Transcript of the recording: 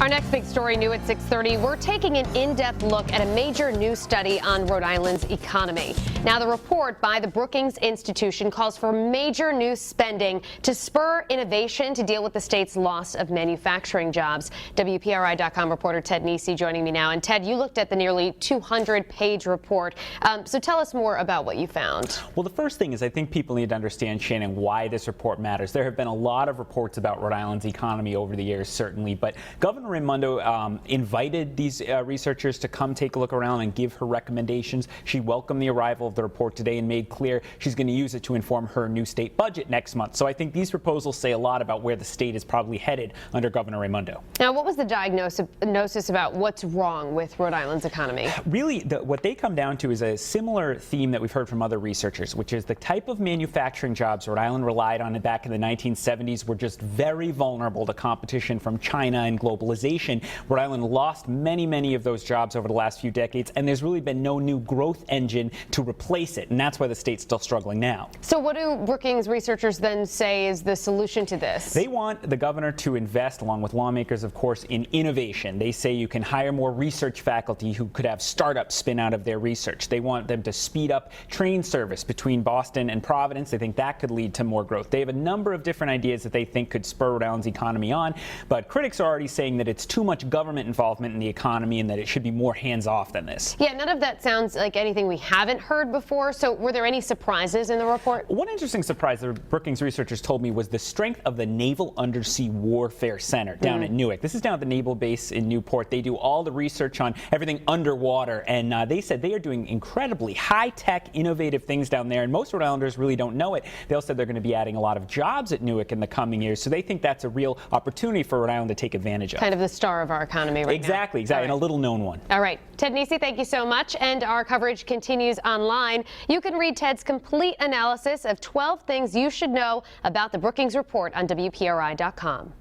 Our next big story, new at 6:30, we're taking an in-depth look at a major new study on Rhode Island's economy. Now, the report by the Brookings Institution calls for major new spending to spur innovation to deal with the state's loss of manufacturing jobs. WPRI.com reporter Ted Nesi joining me now. And Ted, you looked at the nearly 200-page report. So tell us more about what you found. Well, the first thing is I think people need to understand, Shannon, why this report matters. There have been a lot of reports about Rhode Island's economy over the years, certainly, but Governor Raimondo invited these researchers to come take a look around and give her recommendations. She welcomed the arrival of the report today and made clear she's going to use it to inform her new state budget next month. So I think these proposals say a lot about where the state is probably headed under Governor Raimondo. Now, what was the diagnosis about what's wrong with Rhode Island's economy? Really, what they come down to is a similar theme that we've heard from other researchers, which is the type of manufacturing jobs Rhode Island relied on back in the 1970s were just very vulnerable to competition from China and globalization. Rhode Island lost many of those jobs over the last few decades, and there's really been no new growth engine to replace it, and that's why the state's still struggling now. So what do Brookings researchers then say is the solution to this? They want the governor to invest, along with lawmakers, of course, in innovation. They say you can hire more research faculty who could have startups spin out of their research. They want them to speed up train service between Boston and Providence. They think that could lead to more growth. They have a number of different ideas that they think could spur Rhode Island's economy on, but critics are already saying that it's too much government involvement in the economy and that it should be more hands-off than this. Yeah, none of that sounds like anything we haven't heard before. So were there any surprises in the report? One interesting surprise the Brookings researchers told me was the strength of the Naval Undersea Warfare Center down at Newark. This is down at the naval base in Newport. They do all the research on everything underwater, and they said they are doing incredibly high-tech, innovative things down there, and most Rhode Islanders really don't know it. They also said they're going to be adding a lot of jobs at Newark in the coming years, so they think that's a real opportunity for Rhode Island to take advantage of. Kind of the star of our economy right now. Exactly, Right. and a little-known one. All right. Ted Nesi, thank you so much. And our coverage continues online. You can read Ted's complete analysis of 12 things you should know about the Brookings Report on WPRI.com.